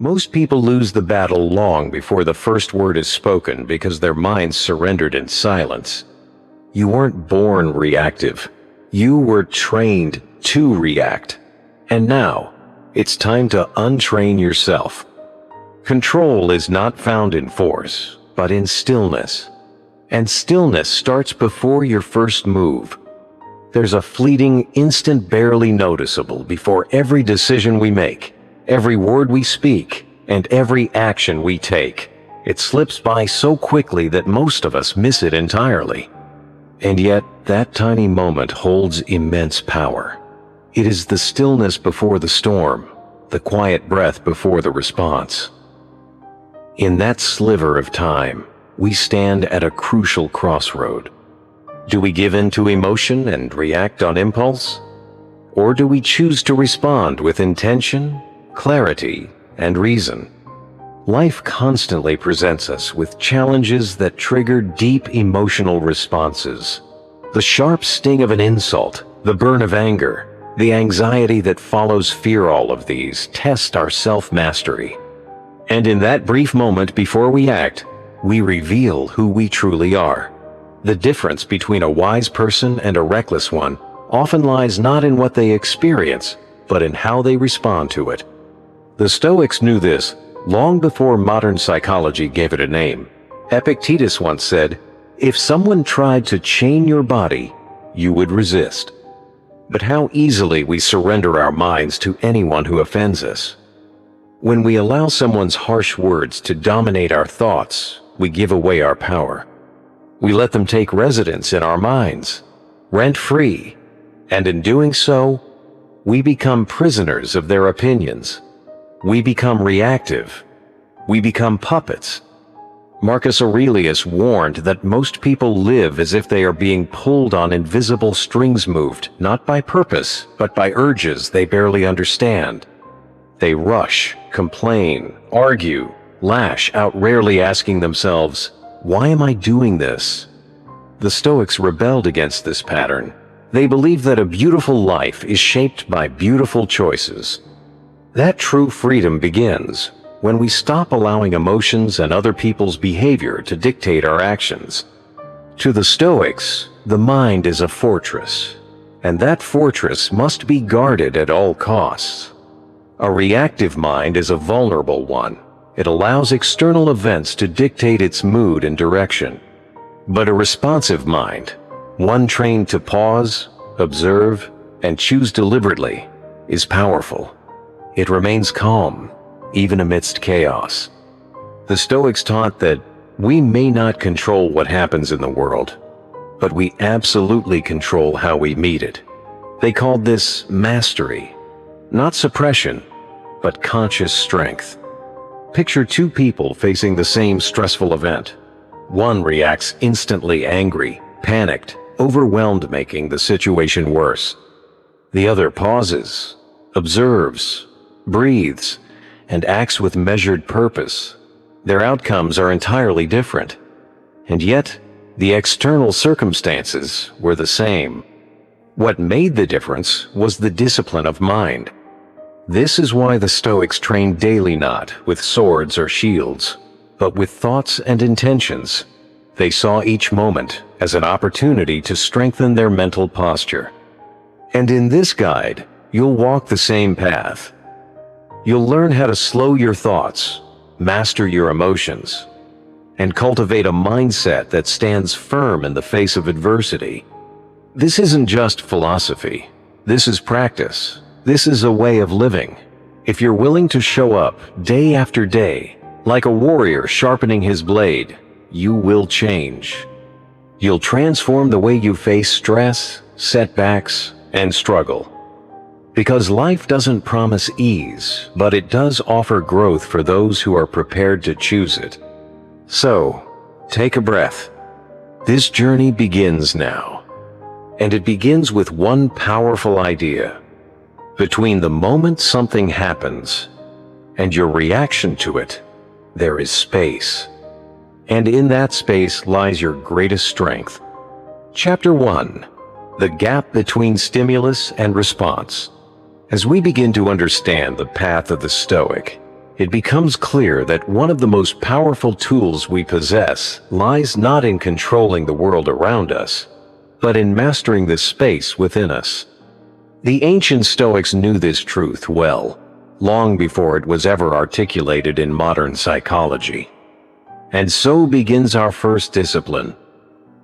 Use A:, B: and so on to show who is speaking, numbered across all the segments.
A: Most people lose the battle long before the first word is spoken because their minds surrendered in silence. You weren't born reactive. You were trained to react. And now, it's time to untrain yourself. Control is not found in force, but in stillness. And stillness starts before your first move. There's a fleeting instant barely noticeable before every decision we make, every word we speak, and every action we take. It slips by so quickly that most of us miss it entirely. And yet, that tiny moment holds immense power. It is the stillness before the storm, the quiet breath before the response. In that sliver of time, we stand at a crucial crossroad. Do we give in to emotion and react on impulse? Or do we choose to respond with intention, clarity, and reason? Life constantly presents us with challenges that trigger deep emotional responses. The sharp sting of an insult, the burn of anger, the anxiety that follows fear, all of these test our self-mastery. And in that brief moment before we act, we reveal who we truly are. The difference between a wise person and a reckless one often lies not in what they experience, but in how they respond to it. The Stoics knew this long before modern psychology gave it a name. Epictetus once said, "If someone tried to chain your body, you would resist." But how easily we surrender our minds to anyone who offends us. When we allow someone's harsh words to dominate our thoughts, we give away our power. We let them take residence in our minds, rent-free, and in doing so, we become prisoners of their opinions. We become reactive. We become puppets. Marcus Aurelius warned that most people live as if they are being pulled on invisible strings, moved not by purpose, but by urges they barely understand. They rush, complain, argue, lash out, rarely asking themselves, "Why am I doing this?" The Stoics rebelled against this pattern. They believed that a beautiful life is shaped by beautiful choices. That true freedom begins when we stop allowing emotions and other people's behavior to dictate our actions. To the Stoics, the mind is a fortress, and that fortress must be guarded at all costs. A reactive mind is a vulnerable one. It allows external events to dictate its mood and direction. But a responsive mind, one trained to pause, observe, and choose deliberately, is powerful. It remains calm, even amidst chaos. The Stoics taught that we may not control what happens in the world, but we absolutely control how we meet it. They called this mastery, not suppression, but conscious strength. Picture two people facing the same stressful event. One reacts instantly, angry, panicked, overwhelmed, making the situation worse. The other pauses, observes, breathes, and acts with measured purpose. Their outcomes are entirely different. And yet, the external circumstances were the same. What made the difference was the discipline of mind. This is why the Stoics trained daily, not with swords or shields, but with thoughts and intentions. They saw each moment as an opportunity to strengthen their mental posture. And in this guide, you'll walk the same path. You'll learn how to slow your thoughts, master your emotions, and cultivate a mindset that stands firm in the face of adversity. This isn't just philosophy. This is practice. This is a way of living. If you're willing to show up day after day, like a warrior sharpening his blade, you will change. You'll transform the way you face stress, setbacks, and struggle. Because life doesn't promise ease, but it does offer growth for those who are prepared to choose it. So, take a breath. This journey begins now. And it begins with one powerful idea. Between the moment something happens and your reaction to it, there is space. And in that space lies your greatest strength. Chapter 1. The Gap Between Stimulus and Response. As we begin to understand the path of the Stoic, it becomes clear that one of the most powerful tools we possess lies not in controlling the world around us, but in mastering the space within us. The ancient Stoics knew this truth well, long before it was ever articulated in modern psychology. And so begins our first discipline,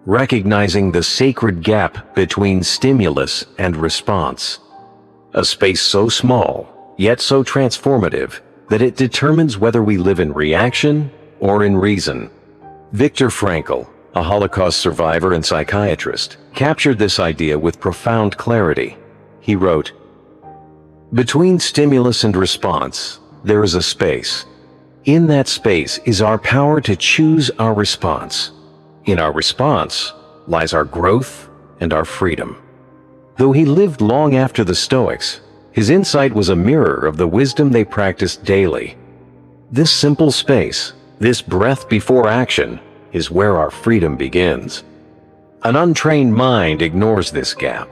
A: recognizing the sacred gap between stimulus and response. A space so small, yet so transformative, that it determines whether we live in reaction or in reason. Viktor Frankl, a Holocaust survivor and psychiatrist, captured this idea with profound clarity. He wrote, "Between stimulus and response, there is a space. In that space is our power to choose our response. In our response lies our growth and our freedom." Though he lived long after the Stoics, his insight was a mirror of the wisdom they practiced daily. This simple space, this breath before action, is where our freedom begins. An untrained mind ignores this gap.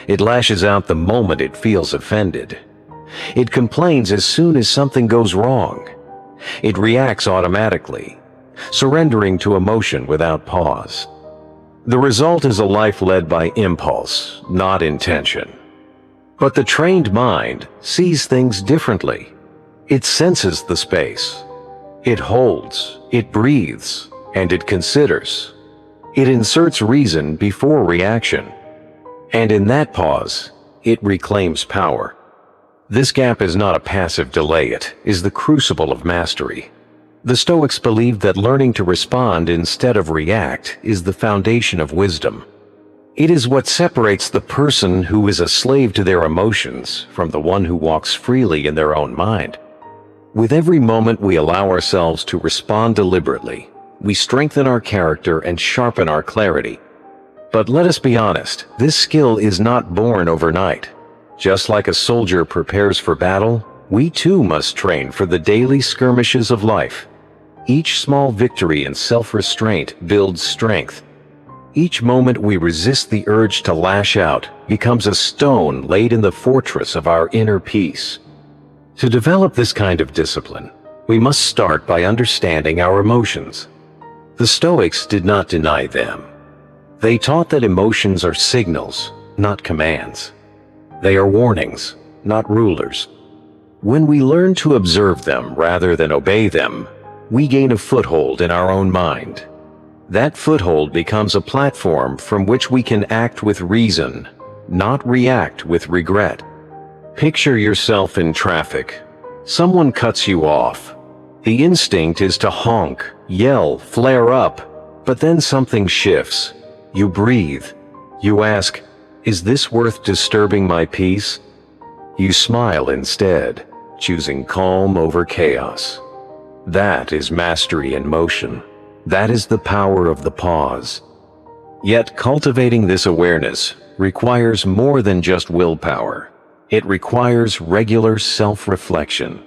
A: It lashes out the moment it feels offended. It complains as soon as something goes wrong. It reacts automatically, surrendering to emotion without pause. The result is a life led by impulse, not intention. But the trained mind sees things differently. It senses the space. It holds, it breathes, and it considers. It inserts reason before reaction. And in that pause, it reclaims power. This gap is not a passive delay, it is the crucible of mastery. The Stoics believed that learning to respond instead of react is the foundation of wisdom. It is what separates the person who is a slave to their emotions from the one who walks freely in their own mind. With every moment we allow ourselves to respond deliberately, we strengthen our character and sharpen our clarity. But let us be honest, this skill is not born overnight. Just like a soldier prepares for battle, we too must train for the daily skirmishes of life. Each small victory and self-restraint builds strength. Each moment we resist the urge to lash out becomes a stone laid in the fortress of our inner peace. To develop this kind of discipline, we must start by understanding our emotions. The Stoics did not deny them. They taught that emotions are signals, not commands. They are warnings, not rulers. When we learn to observe them rather than obey them, we gain a foothold in our own mind. That foothold becomes a platform from which we can act with reason, not react with regret. Picture yourself in traffic. Someone cuts you off. The instinct is to honk, yell, flare up, but then something shifts. You breathe. You ask, "Is this worth disturbing my peace?" You smile instead, choosing calm over chaos. That is mastery in motion. That is the power of the pause. Yet cultivating this awareness requires more than just willpower. It requires regular self-reflection.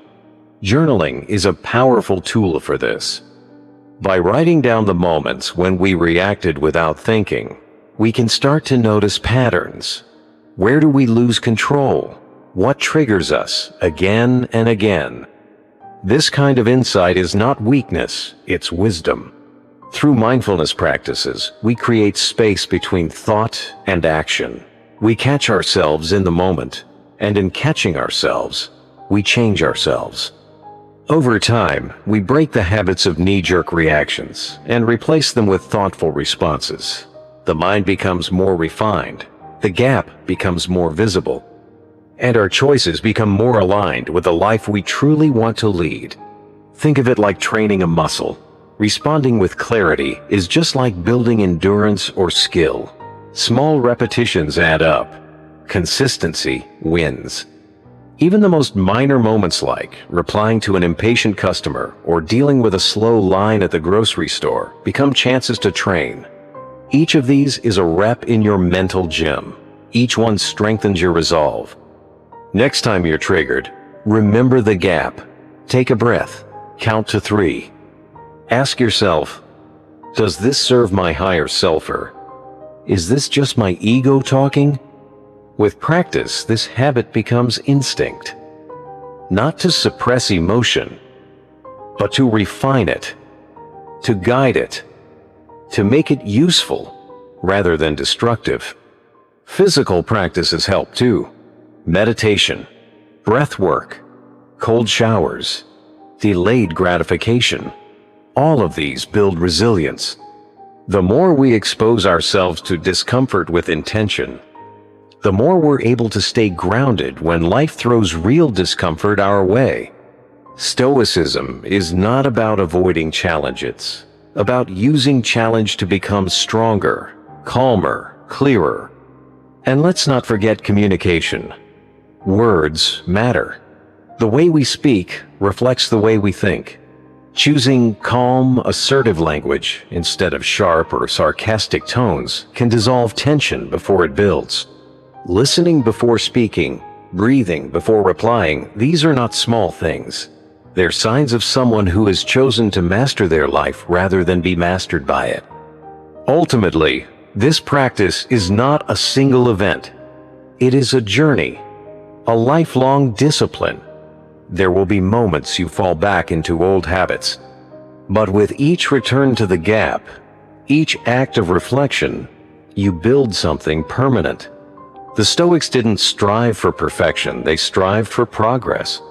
A: Journaling is a powerful tool for this. By writing down the moments when we reacted without thinking, we can start to notice patterns. Where do we lose control? What triggers us again and again? This kind of insight is not weakness, it's wisdom. Through mindfulness practices, we create space between thought and action. We catch ourselves in the moment, and in catching ourselves, we change ourselves. Over time, we break the habits of knee-jerk reactions and replace them with thoughtful responses. The mind becomes more refined, the gap becomes more visible, and our choices become more aligned with the life we truly want to lead. Think of it like training a muscle. Responding with clarity is just like building endurance or skill. Small repetitions add up. Consistency wins. Even the most minor moments like replying to an impatient customer or dealing with a slow line at the grocery store become chances to train. Each of these is a rep in your mental gym. Each one strengthens your resolve. Next time you're triggered, remember the gap. Take a breath. Count to 3. Ask yourself, does this serve my higher self, or is this just my ego talking? With practice, this habit becomes instinct. not to suppress emotion, but to refine it, to guide it, to make it useful rather than destructive. Physical practices help too. Meditation, breath work, cold showers, delayed gratification. All of these build resilience. The more we expose ourselves to discomfort with intention, the more we're able to stay grounded when life throws real discomfort our way. Stoicism is not about avoiding challenge, it's about using challenge to become stronger, calmer, clearer. And let's not forget communication. Words matter. The way we speak reflects the way we think. Choosing calm, assertive language instead of sharp or sarcastic tones can dissolve tension before it builds. Listening before speaking, breathing before replying, these are not small things. They're signs of someone who has chosen to master their life rather than be mastered by it. Ultimately, this practice is not a single event. It is a journey, a lifelong discipline. There will be moments you fall back into old habits, but with each return to the gap, each act of reflection, you build something permanent. The Stoics didn't strive for perfection, they strived for progress.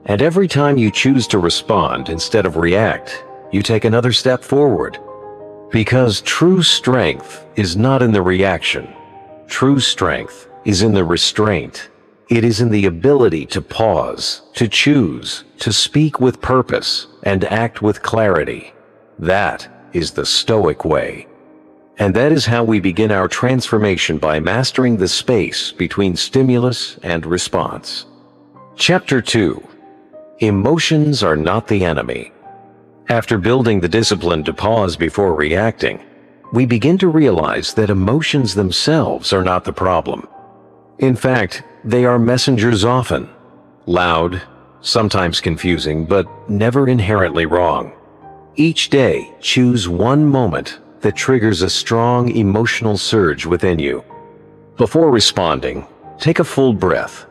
A: And every time you choose to respond instead of react, you take another step forward. Because true strength is not in the reaction. True strength is in the restraint. It is in the ability to pause, to choose, to speak with purpose, and act with clarity. That is the Stoic way. And that is how we begin our transformation, by mastering the space between stimulus and response. Chapter 2. Emotions are not the enemy. After building the discipline to pause before reacting, we begin to realize that emotions themselves are not the problem. In fact, they are messengers, often loud, sometimes confusing, but never inherently wrong. Each day, choose one moment that triggers a strong emotional surge within you. Before responding, take a full breath.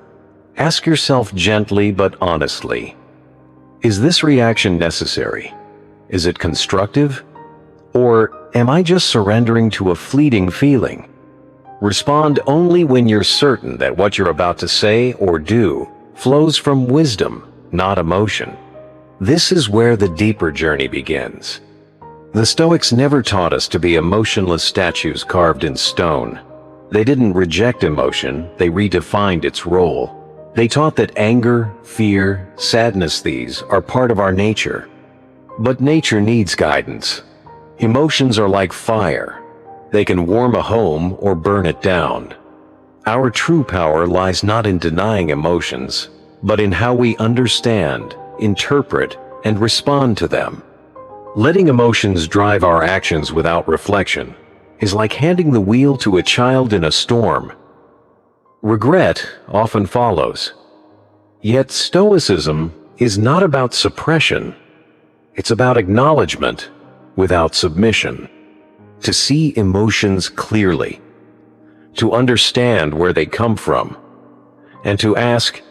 A: Ask yourself gently but honestly, is this reaction necessary? Is it constructive? Or am I just surrendering to a fleeting feeling? Respond only when you're certain that what you're about to say or do flows from wisdom, not emotion. This is where the deeper journey begins. The Stoics never taught us to be emotionless statues carved in stone. They didn't reject emotion, they redefined its role. They taught that anger, fear, sadness, these are part of our nature. But nature needs guidance. Emotions are like fire. They can warm a home or burn it down. Our true power lies not in denying emotions, but in how we understand, interpret, and respond to them. Letting emotions drive our actions without reflection is like handing the wheel to a child in a storm. Regret often follows. Yet Stoicism is not about suppression. It's about acknowledgement without submission. To see emotions clearly, to understand where they come from, and to ask,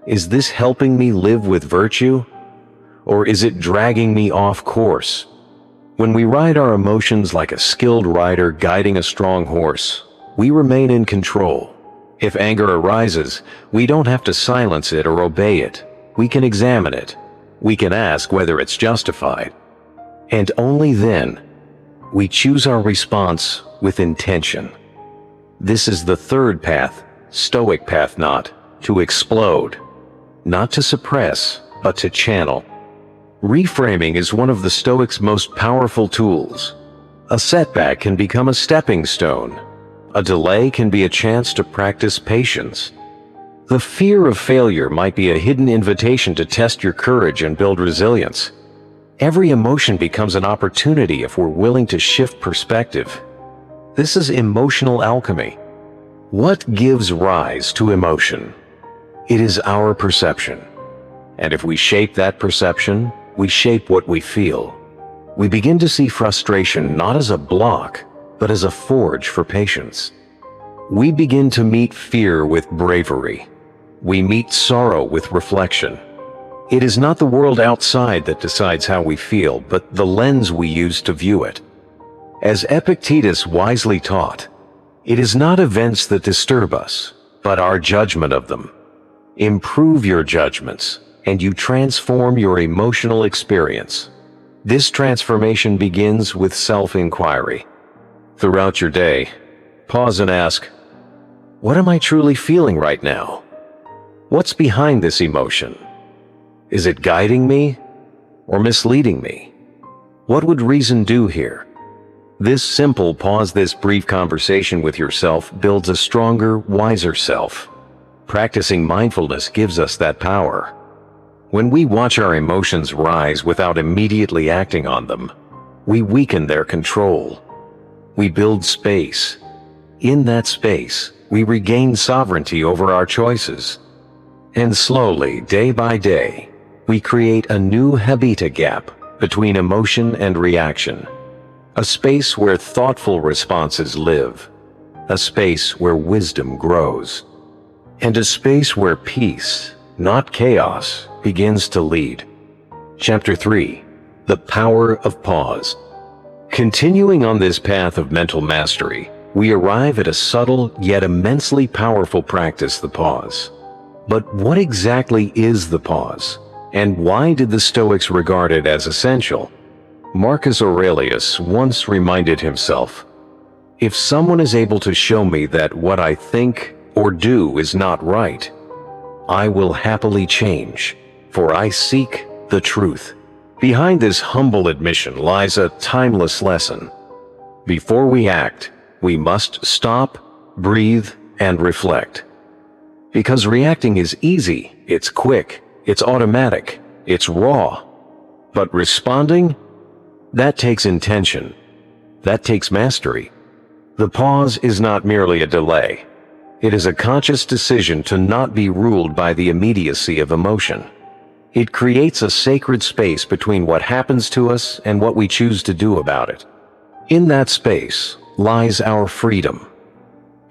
A: is this helping me live with virtue, or is it dragging me off course? When we ride our emotions like a skilled rider guiding a strong horse, we remain in control. If anger arises, we don't have to silence it or obey it. We can examine it. We can ask whether it's justified. And only then, we choose our response with intention. This is the third path, Stoic path, not to explode, not to suppress, but to channel. Reframing is one of the Stoics' most powerful tools. A setback can become a stepping stone. A delay can be a chance to practice patience. The fear of failure might be a hidden invitation to test your courage and build resilience. Every emotion becomes an opportunity if we're willing to shift perspective. This is emotional alchemy. What gives rise to emotion? It is our perception. And if we shape that perception, we shape what we feel. We begin to see frustration not as a block, but as a forge for patience. We begin to meet fear with bravery, We meet sorrow with reflection. It is not the world outside that decides how we feel, but the lens we use to view it. As Epictetus wisely taught, it is not events that disturb us, but our judgment of them. Improve your judgments, and you transform your emotional experience. This transformation begins with self-inquiry. Throughout your day, pause and ask, what am I truly feeling right now? What's behind this emotion? Is it guiding me or misleading me? What would reason do here? This simple pause, this brief conversation with yourself builds a stronger, wiser self. Practicing mindfulness gives us that power. When we watch our emotions rise without immediately acting on them, we weaken their control. We build space. In that space, we regain sovereignty over our choices. And slowly, day by day, we create a new habita gap between emotion and reaction. A space where thoughtful responses live. A space where wisdom grows. And a space where peace, not chaos, begins to lead. Chapter 3. The Power of Pause. Continuing on this path of mental mastery, we arrive at a subtle yet immensely powerful practice, the pause. But what exactly is the pause? And why did the Stoics regard it as essential? Marcus Aurelius once reminded himself, if someone is able to show me that what I think or do is not right, I will happily change, for I seek the truth. Behind this humble admission lies a timeless lesson. Before we act, we must stop, breathe, and reflect. Because reacting is easy, it's quick, it's automatic, it's raw. But responding? That takes intention. That takes mastery. The pause is not merely a delay. It is a conscious decision to not be ruled by the immediacy of emotion. It creates a sacred space between what happens to us and what we choose to do about it. In that space lies our freedom.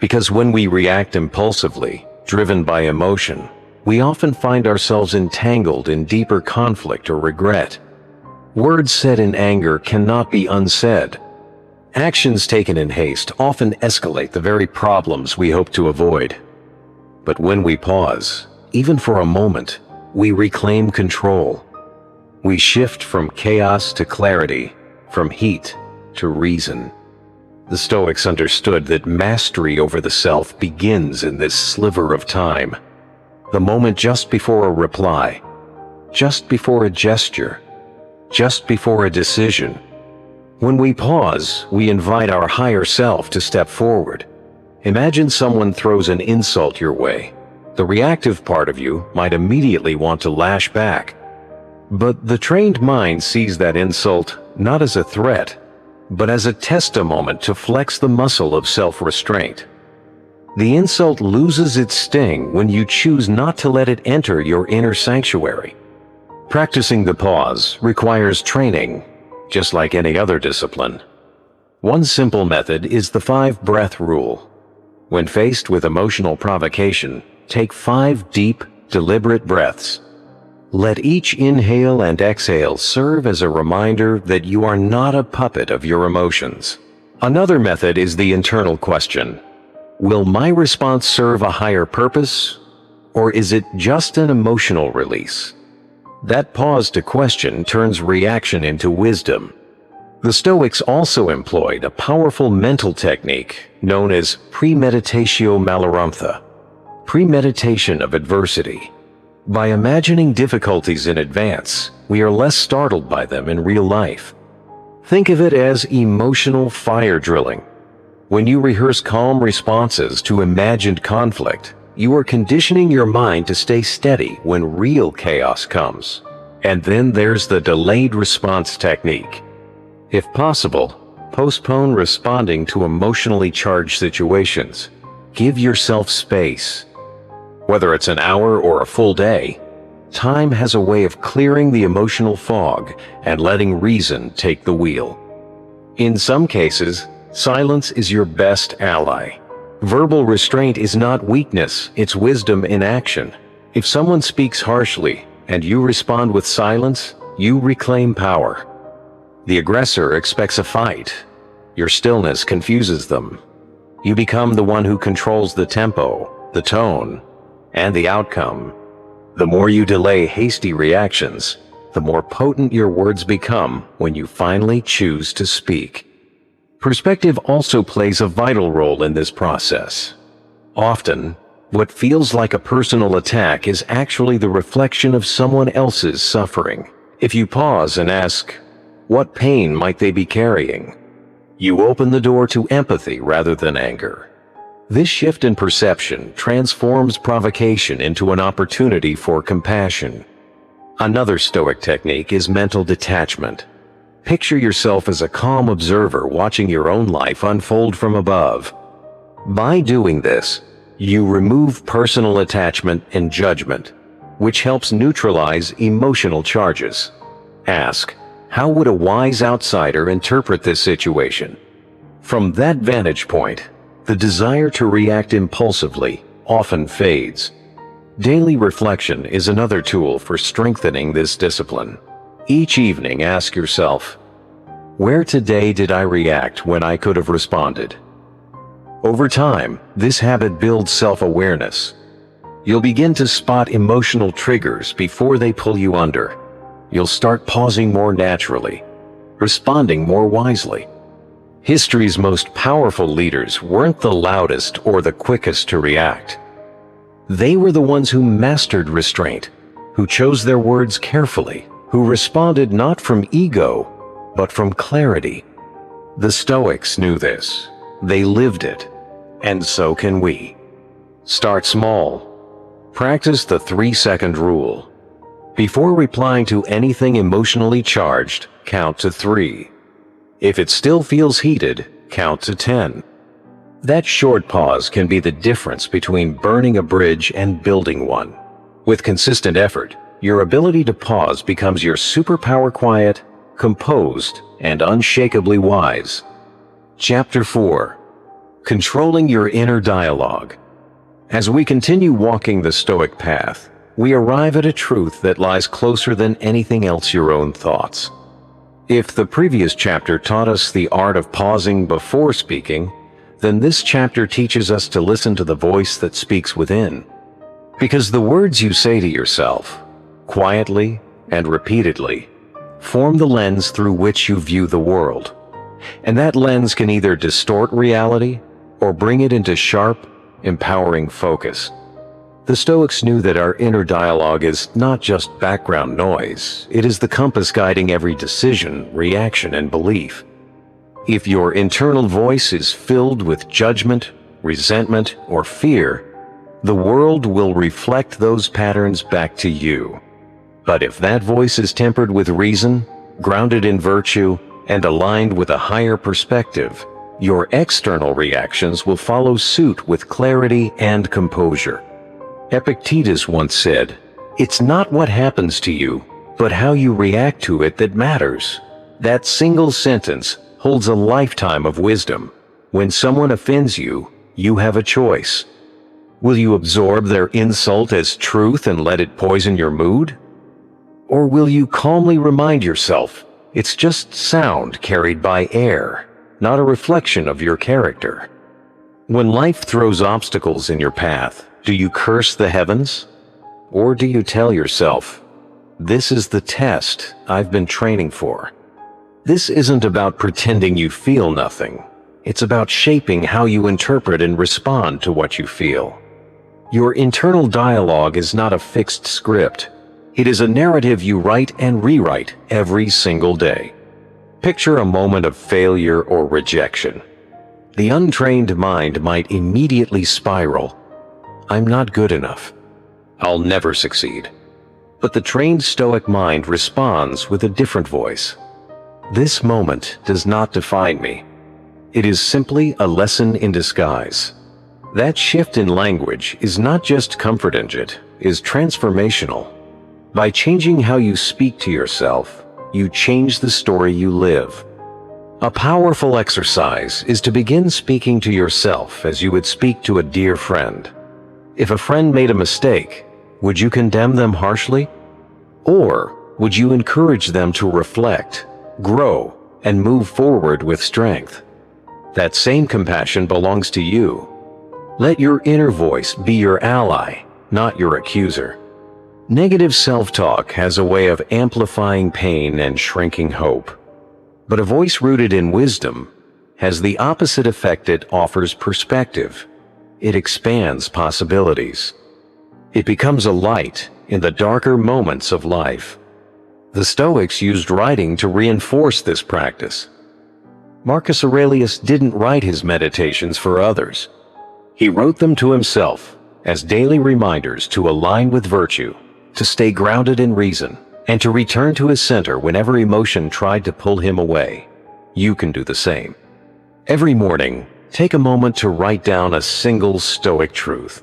A: Because when we react impulsively, driven by emotion, we often find ourselves entangled in deeper conflict or regret. Words said in anger cannot be unsaid. Actions taken in haste often escalate the very problems we hope to avoid. But when we pause, even for a moment, we reclaim control. We shift from chaos to clarity, from heat to reason. The Stoics understood that mastery over the self begins in this sliver of time. The moment just before a reply, just before a gesture, just before a decision. When we pause, we invite our higher self to step forward. Imagine someone throws an insult your way. The reactive part of you might immediately want to lash back. But the trained mind sees that insult not as a threat, but as a test moment to flex the muscle of self-restraint. The insult loses its sting when you choose not to let it enter your inner sanctuary. Practicing the pause requires training, just like any other discipline. One simple method is the 5-breath rule. When faced with emotional provocation, take 5 deep, deliberate breaths. Let each inhale and exhale serve as a reminder that you are not a puppet of your emotions. Another method is the internal question. Will my response serve a higher purpose, or is it just an emotional release? That pause to question turns reaction into wisdom. The Stoics also employed a powerful mental technique known as premeditatio maloramtha, premeditation of adversity. By imagining difficulties in advance, we are less startled by them in real life. Think of it as emotional fire drilling. When you rehearse calm responses to imagined conflict, you are conditioning your mind to stay steady when real chaos comes. And then there's the delayed response technique. If possible, postpone responding to emotionally charged situations. Give yourself space. Whether it's an hour or a full day, time has a way of clearing the emotional fog and letting reason take the wheel. In some cases, silence is your best ally. Verbal restraint is not weakness, it's wisdom in action. If someone speaks harshly and you respond with silence, you reclaim power. The aggressor expects a fight. Your stillness confuses them. You become the one who controls the tempo, the tone, and the outcome. The more you delay hasty reactions, the more potent your words become when you finally choose to speak. Perspective also plays a vital role in this process. Often, what feels like a personal attack is actually the reflection of someone else's suffering. If you pause and ask, what pain might they be carrying? You open the door to empathy rather than anger. This shift in perception transforms provocation into an opportunity for compassion. Another Stoic technique is mental detachment. Picture yourself as a calm observer watching your own life unfold from above. By doing this, you remove personal attachment and judgment, which helps neutralize emotional charges. Ask, how would a wise outsider interpret this situation? From that vantage point, the desire to react impulsively often fades. Daily reflection is another tool for strengthening this discipline. Each evening, ask yourself, where today did I react when I could have responded? Over time, this habit builds self-awareness. You'll begin to spot emotional triggers before they pull you under. You'll start pausing more naturally, responding more wisely. History's most powerful leaders weren't the loudest or the quickest to react. They were the ones who mastered restraint, who chose their words carefully, who responded not from ego, but from clarity. The Stoics knew this. They lived it. And so can we. Start small. Practice the 3-second rule. Before replying to anything emotionally charged, count to 3. If it still feels heated, count to 10. That short pause can be the difference between burning a bridge and building one. With consistent effort, your ability to pause becomes your superpower: quiet, composed, and unshakably wise. Chapter 4. Controlling your inner dialogue. As we continue walking the Stoic path, we arrive at a truth that lies closer than anything else: your own thoughts. If the previous chapter taught us the art of pausing before speaking, then this chapter teaches us to listen to the voice that speaks within. Because the words you say to yourself, quietly and repeatedly, form the lens through which you view the world. And that lens can either distort reality or bring it into sharp, empowering focus. The Stoics knew that our inner dialogue is not just background noise. It is the compass guiding every decision, reaction, and belief. If your internal voice is filled with judgment, resentment, or fear, the world will reflect those patterns back to you. But if that voice is tempered with reason, grounded in virtue, and aligned with a higher perspective, your external reactions will follow suit with clarity and composure. Epictetus once said, "It's not what happens to you, but how you react to it that matters." That single sentence holds a lifetime of wisdom. When someone offends you, you have a choice. Will you absorb their insult as truth and let it poison your mood? Or will you calmly remind yourself, it's just sound carried by air, not a reflection of your character? When life throws obstacles in your path, do you curse the heavens? Or do you tell yourself, this is the test I've been training for? This isn't about pretending you feel nothing. It's about shaping how you interpret and respond to what you feel. Your internal dialogue is not a fixed script. It is a narrative you write and rewrite every single day. Picture a moment of failure or rejection. The untrained mind might immediately spiral. I'm not good enough. I'll never succeed. But the trained Stoic mind responds with a different voice. This moment does not define me. It is simply a lesson in disguise. That shift in language is not just comforting, it is transformational. By changing how you speak to yourself, you change the story you live. A powerful exercise is to begin speaking to yourself as you would speak to a dear friend. If a friend made a mistake, would you condemn them harshly? Or would you encourage them to reflect, grow, and move forward with strength? That same compassion belongs to you. Let your inner voice be your ally, not your accuser. Negative self-talk has a way of amplifying pain and shrinking hope. But a voice rooted in wisdom has the opposite effect. It offers perspective. It expands possibilities. It becomes a light in the darker moments of life. The Stoics used writing to reinforce this practice. Marcus Aurelius didn't write his meditations for others. He wrote them to himself as daily reminders to align with virtue, to stay grounded in reason, and to return to his center whenever emotion tried to pull him away. You can do the same. Every morning, take a moment to write down a single Stoic truth.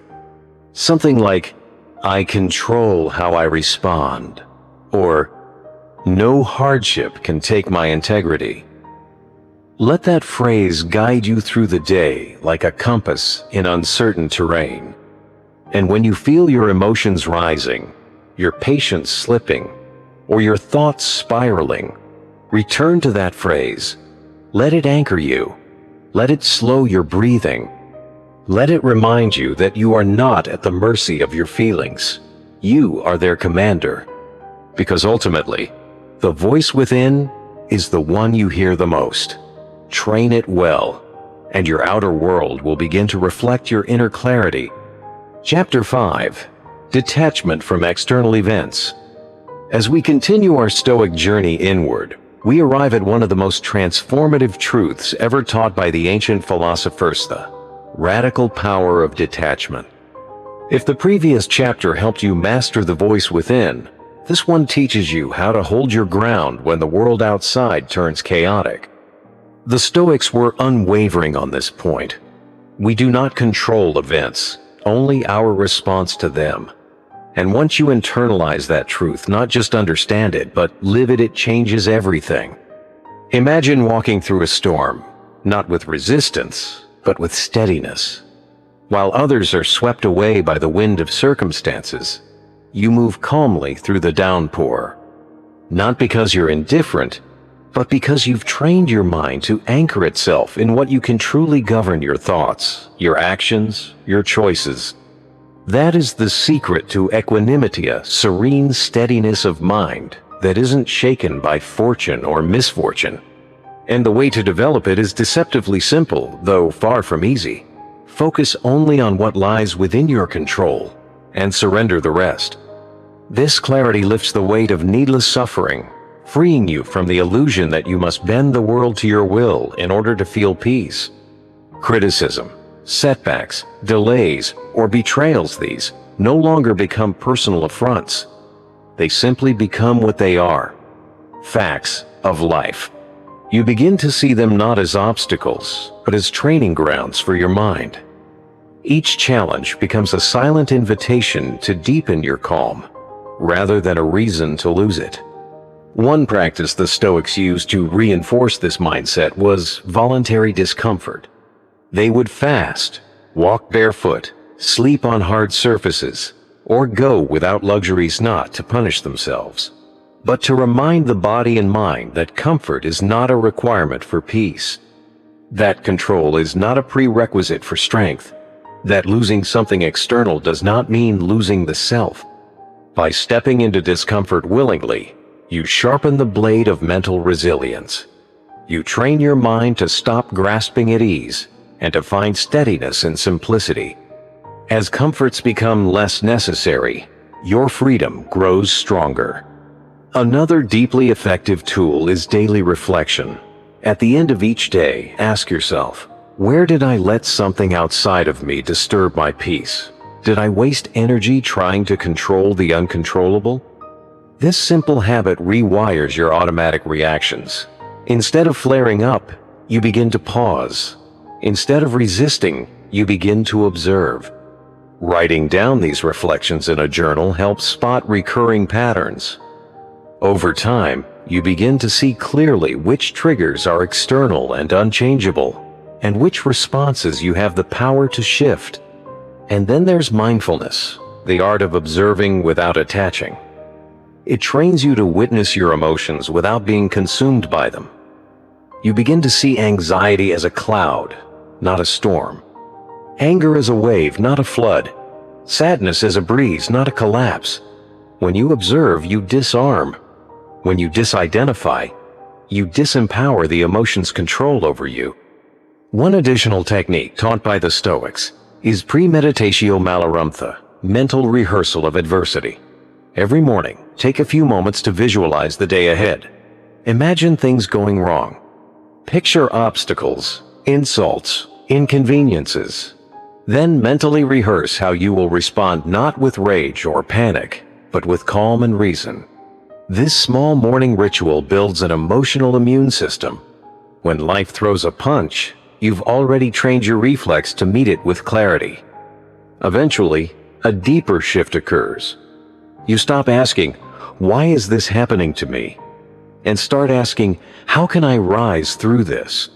A: Something like, "I control how I respond," or "No hardship can take my integrity." Let that phrase guide you through the day like a compass in uncertain terrain. And when you feel your emotions rising, your patience slipping, or your thoughts spiraling, return to that phrase. Let it anchor you. Let it slow your breathing. Let it remind you that you are not at the mercy of your feelings. You are their commander. Because ultimately, the voice within is the one you hear the most. Train it well, and your outer world will begin to reflect your inner clarity. Chapter 5. Detachment from external events. As we continue our Stoic journey inward, we arrive at one of the most transformative truths ever taught by the ancient philosophers: the radical power of detachment. If the previous chapter helped you master the voice within, this one teaches you how to hold your ground when the world outside turns chaotic. The Stoics were unwavering on this point. We do not control events, only our response to them. And once you internalize that truth, not just understand it, but live it, it changes everything. Imagine walking through a storm, not with resistance, but with steadiness. While others are swept away by the wind of circumstances, you move calmly through the downpour. Not because you're indifferent, but because you've trained your mind to anchor itself in what you can truly govern: your thoughts, your actions, your choices. That is the secret to equanimity, a serene steadiness of mind that isn't shaken by fortune or misfortune. And the way to develop it is deceptively simple, though far from easy. Focus only on what lies within your control and surrender the rest. This clarity lifts the weight of needless suffering, freeing you from the illusion that you must bend the world to your will in order to feel peace. Criticism, setbacks, delays, or betrayals, these no longer become personal affronts. They simply become what they are: facts of life. You begin to see them not as obstacles, but as training grounds for your mind. Each challenge becomes a silent invitation to deepen your calm, rather than a reason to lose it. One practice the Stoics used to reinforce this mindset was voluntary discomfort. They would fast, walk barefoot, sleep on hard surfaces, or go without luxuries, not to punish themselves, but to remind the body and mind that comfort is not a requirement for peace, that control is not a prerequisite for strength, that losing something external does not mean losing the self. By stepping into discomfort willingly, you sharpen the blade of mental resilience. You train your mind to stop grasping at ease and to find steadiness in simplicity. As comforts become less necessary, your freedom grows stronger. Another deeply effective tool is daily reflection. At the end of each day, ask yourself, where did I let something outside of me disturb my peace? Did I waste energy trying to control the uncontrollable? This simple habit rewires your automatic reactions. Instead of flaring up, you begin to pause. Instead of resisting, you begin to observe. Writing down these reflections in a journal helps spot recurring patterns. Over time, you begin to see clearly which triggers are external and unchangeable, and which responses you have the power to shift. And then there's mindfulness, the art of observing without attaching. It trains you to witness your emotions without being consumed by them. You begin to see anxiety as a cloud, not a storm. Anger as a wave, not a flood. Sadness as a breeze, not a collapse. When you observe, you disarm. When you disidentify, you disempower the emotion's control over you. One additional technique taught by the Stoics is premeditatio malorumpha, mental rehearsal of adversity. Every morning, take a few moments to visualize the day ahead. Imagine things going wrong. Picture obstacles, insults, inconveniences. Then mentally rehearse how you will respond not with rage or panic, but with calm and reason. This small morning ritual builds an emotional immune system. When life throws a punch, you've already trained your reflex to meet it with clarity. Eventually, a deeper shift occurs. You stop asking, "Why is this happening to me?" and start asking, "How can I rise through this?"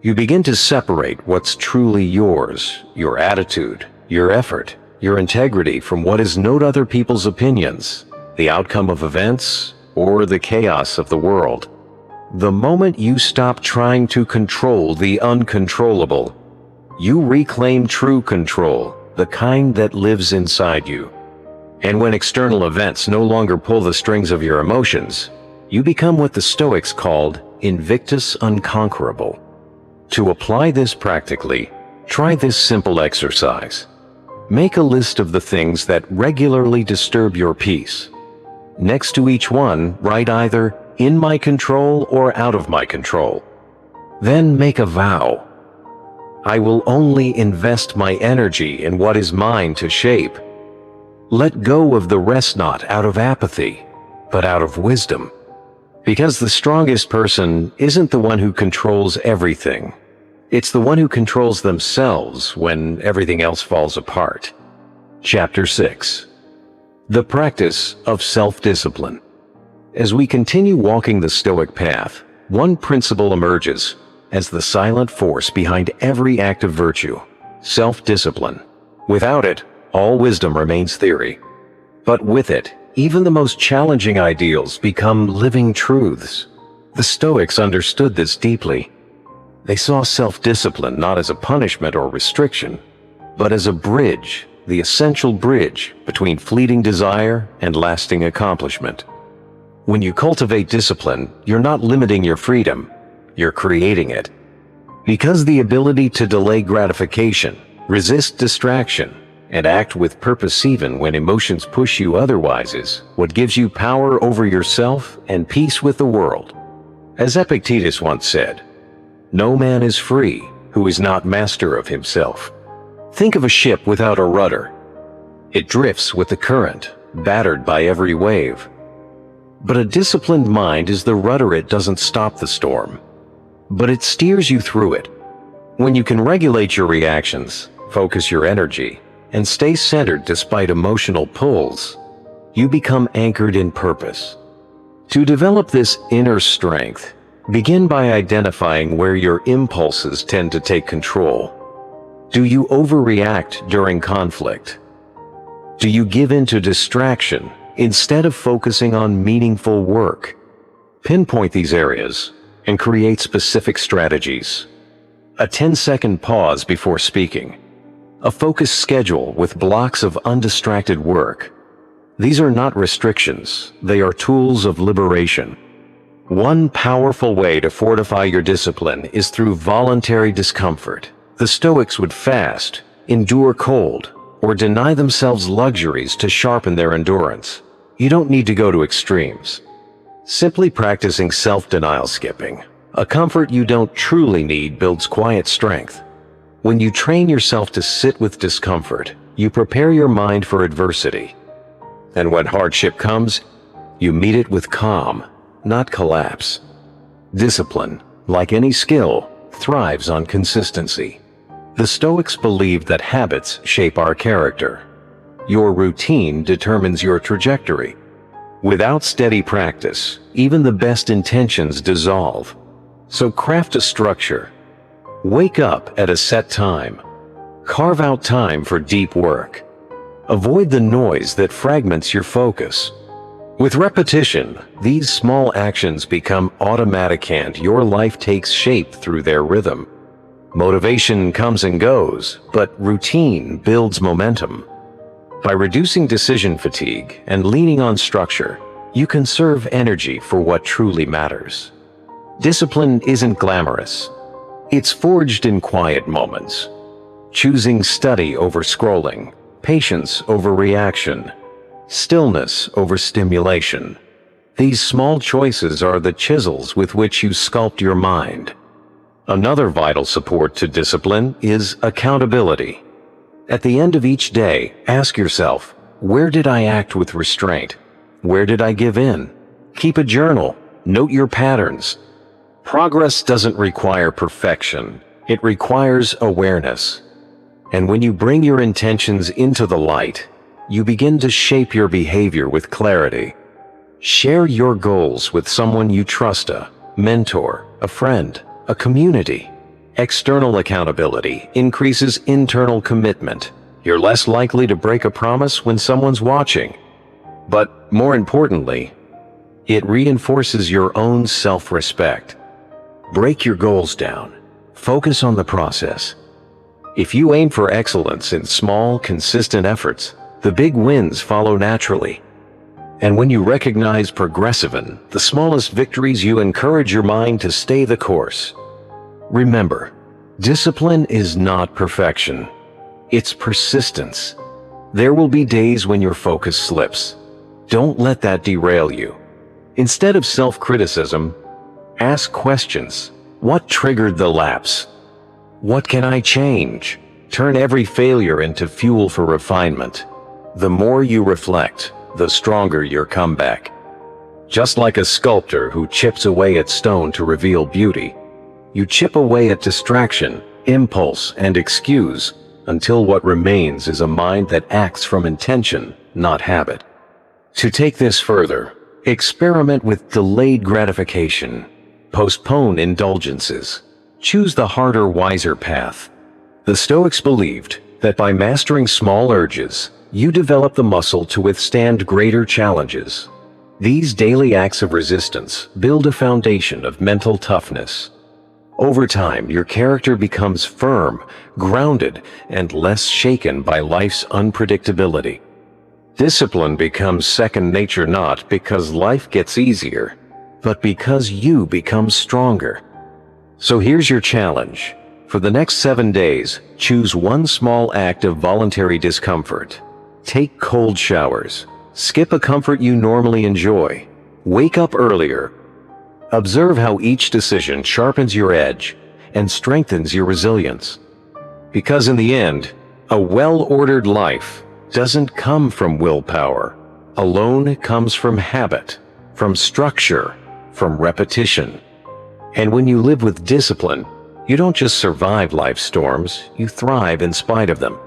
A: You begin to separate what's truly yours, your attitude, your effort, your integrity, from what is not other people's opinions, the outcome of events, or the chaos of the world. The moment you stop trying to control the uncontrollable, you reclaim true control, the kind that lives inside you. And when external events no longer pull the strings of your emotions, you become what the Stoics called invictus unconquerable. To apply this practically, try this simple exercise. Make a list of the things that regularly disturb your peace. Next to each one, write either "in my control" or "out of my control." Then make a vow. I will only invest my energy in what is mine to shape. Let go of the rest, not out of apathy, but out of wisdom. Because the strongest person isn't the one who controls everything. It's the one who controls themselves when everything else falls apart. Chapter 6. The Practice of Self-Discipline. As we continue walking the Stoic path, one principle emerges as the silent force behind every act of virtue: self-discipline. Without it, all wisdom remains theory. But with it, even the most challenging ideals become living truths. The Stoics understood this deeply. They saw self-discipline not as a punishment or restriction, but as a bridge, the essential bridge between fleeting desire and lasting accomplishment. When you cultivate discipline, you're not limiting your freedom, you're creating it. Because the ability to delay gratification, resist distraction, and act with purpose even when emotions push you otherwise is what gives you power over yourself and peace with the world. As Epictetus once said, "No man is free who is not master of himself." Think of a ship without a rudder. It drifts with the current, battered by every wave. But a disciplined mind is the rudder. It doesn't stop the storm, but it steers you through it. When you can regulate your reactions, focus your energy, and stay centered despite emotional pulls, you become anchored in purpose. To develop this inner strength, begin by identifying where your impulses tend to take control. Do you overreact during conflict? Do you give in to distraction instead of focusing on meaningful work? Pinpoint these areas and create specific strategies. A 10-second pause before speaking. A focused schedule with blocks of undistracted work. These are not restrictions, they are tools of liberation. One powerful way to fortify your discipline is through voluntary discomfort. The Stoics would fast, endure cold, or deny themselves luxuries to sharpen their endurance. You don't need to go to extremes. Simply practicing self-denial skipping, a comfort you don't truly need, builds quiet strength. When you train yourself to sit with discomfort, you prepare your mind for adversity. And when hardship comes, you meet it with calm, not collapse. Discipline, like any skill, thrives on consistency. The Stoics believed that habits shape our character. Your routine determines your trajectory. Without steady practice, even the best intentions dissolve. So craft a structure. Wake up at a set time. Carve out time for deep work. Avoid the noise that fragments your focus. With repetition, these small actions become automatic and your life takes shape through their rhythm. Motivation comes and goes, but routine builds momentum. By reducing decision fatigue and leaning on structure, you conserve energy for what truly matters. Discipline isn't glamorous. It's forged in quiet moments. Choosing study over scrolling, patience over reaction, stillness over stimulation. These small choices are the chisels with which you sculpt your mind. Another vital support to discipline is accountability. At the end of each day, ask yourself, where did I act with restraint? Where did I give in? Keep a journal. Note your patterns. Progress doesn't require perfection. It requires awareness. And when you bring your intentions into the light, you begin to shape your behavior with clarity. Share your goals with someone you trust, a mentor, a friend, a community. External accountability increases internal commitment. You're less likely to break a promise when someone's watching. But more importantly, it reinforces your own self-respect. Break your goals down. Focus on the process. If you aim for excellence in small, consistent efforts, the big wins follow naturally. And when you recognize progressive in the smallest victories, you encourage your mind to stay the course. Remember, discipline is not perfection. It's persistence. There will be days when your focus slips. Don't let that derail you. Instead of self-criticism, ask questions. What triggered the lapse? What can I change? Turn every failure into fuel for refinement. The more you reflect, the stronger your comeback. Just like a sculptor who chips away at stone to reveal beauty, you chip away at distraction, impulse, and excuse until what remains is a mind that acts from intention, not habit. To take this further, experiment with delayed gratification. Postpone indulgences. Choose the harder, wiser path. The Stoics believed that by mastering small urges, you develop the muscle to withstand greater challenges. These daily acts of resistance build a foundation of mental toughness. Over time, your character becomes firm, grounded, and less shaken by life's unpredictability. Discipline becomes second nature not because life gets easier, but because you become stronger. So here's your challenge. For the next 7 days, choose one small act of voluntary discomfort. Take cold showers. Skip a comfort you normally enjoy. Wake up earlier. Observe how each decision sharpens your edge and strengthens your resilience. Because in the end, a well-ordered life doesn't come from willpower. Alone, it comes from habit, from structure, from repetition. And when you live with discipline, you don't just survive life's storms, you thrive in spite of them.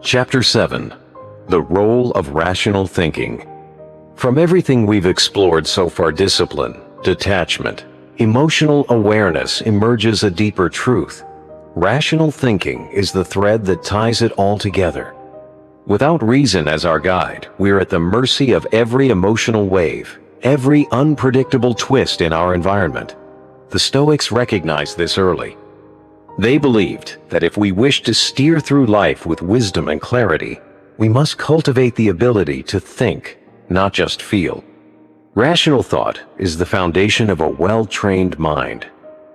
A: Chapter 7. The Role of Rational Thinking. From everything we've explored so far, discipline, detachment, emotional awareness, emerges a deeper truth. Rational thinking is the thread that ties it all together. Without reason as our guide, we're at the mercy of every emotional wave, every unpredictable twist in our environment. The Stoics recognized this early. They believed that if we wish to steer through life with wisdom and clarity, we must cultivate the ability to think, not just feel. Rational thought is the foundation of a well-trained mind.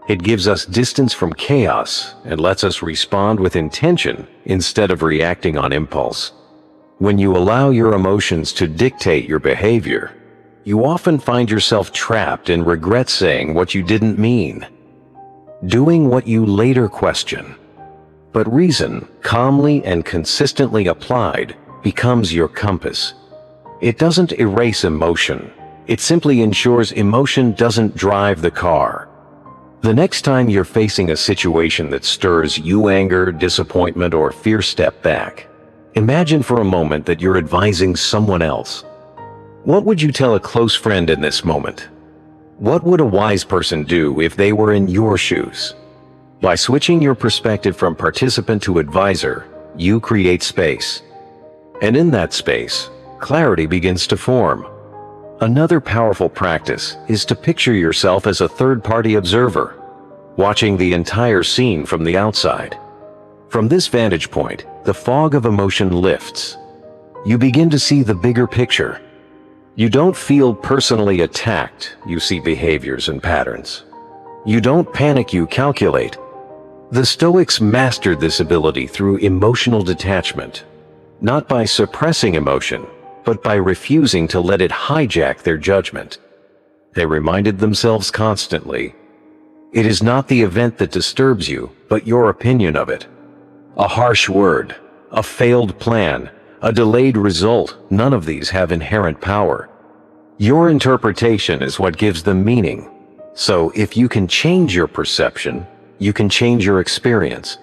A: It gives us distance from chaos and lets us respond with intention instead of reacting on impulse. When you allow your emotions to dictate your behavior, you often find yourself trapped in regret, saying what you didn't mean, doing what you later question. But reason, calmly and consistently applied, becomes your compass. It doesn't erase emotion. It simply ensures emotion doesn't drive the car. The next time you're facing a situation that stirs you anger, disappointment, or fear, step back. Imagine for a moment that you're advising someone else. What would you tell a close friend in this moment? What would a wise person do if they were in your shoes? By switching your perspective from participant to advisor, you create space. And in that space, clarity begins to form. Another powerful practice is to picture yourself as a third-party observer, watching the entire scene from the outside. From this vantage point, the fog of emotion lifts. You begin to see the bigger picture. You don't feel personally attacked, you see behaviors and patterns. You don't panic, you calculate. The Stoics mastered this ability through emotional detachment, not by suppressing emotion, but by refusing to let it hijack their judgment. They reminded themselves constantly, it is not the event that disturbs you, but your opinion of it. A harsh word, a failed plan, a delayed result, none of these have inherent power. Your interpretation is what gives them meaning. So if you can change your perception, you can change your experience.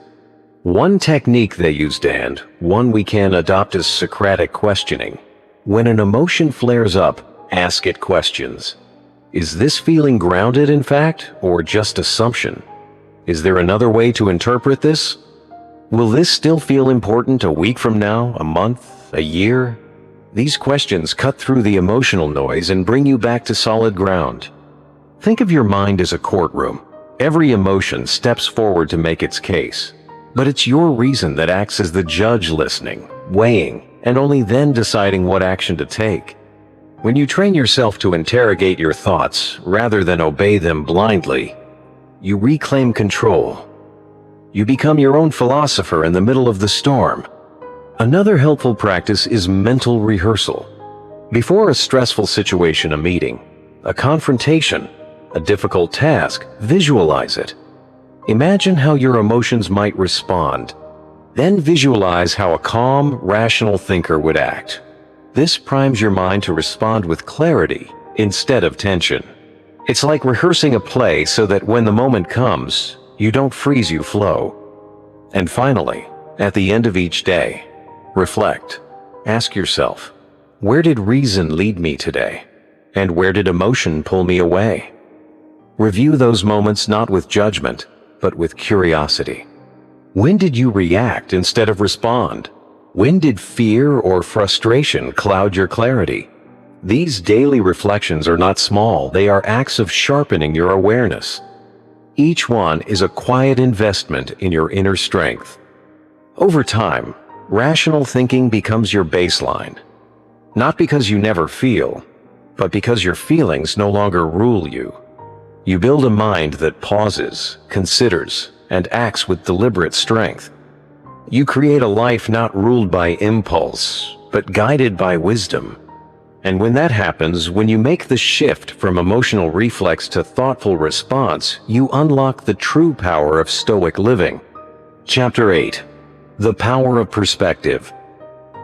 A: One technique they used, and one we can adopt, is Socratic questioning. When an emotion flares up, ask it questions. Is this feeling grounded in fact, or just assumption? Is there another way to interpret this? Will this still feel important a week from now, a month, a year? These questions cut through the emotional noise and bring you back to solid ground. Think of your mind as a courtroom. Every emotion steps forward to make its case, but it's your reason that acts as the judge, listening, weighing, and only then deciding what action to take. When you train yourself to interrogate your thoughts rather than obey them blindly, you reclaim control. You become your own philosopher in the middle of the storm. Another helpful practice is mental rehearsal. Before a stressful situation, a meeting, a confrontation, a difficult task, visualize it. Imagine how your emotions might respond. Then visualize how a calm, rational thinker would act. This primes your mind to respond with clarity instead of tension. It's like rehearsing a play so that when the moment comes, you don't freeze, you flow. And finally, at the end of each day, reflect. Ask yourself, where did reason lead me today? And where did emotion pull me away? Review those moments not with judgment, but with curiosity. When did you react instead of respond? When did fear or frustration cloud your clarity? These daily reflections are not small, they are acts of sharpening your awareness. Each one is a quiet investment in your inner strength. Over time, rational thinking becomes your baseline. Not because you never feel, but because your feelings no longer rule you. You build a mind that pauses, considers, and acts with deliberate strength. You create a life not ruled by impulse, but guided by wisdom. And when that happens, when you make the shift from emotional reflex to thoughtful response, you unlock the true power of Stoic living. Chapter 8. The Power of Perspective.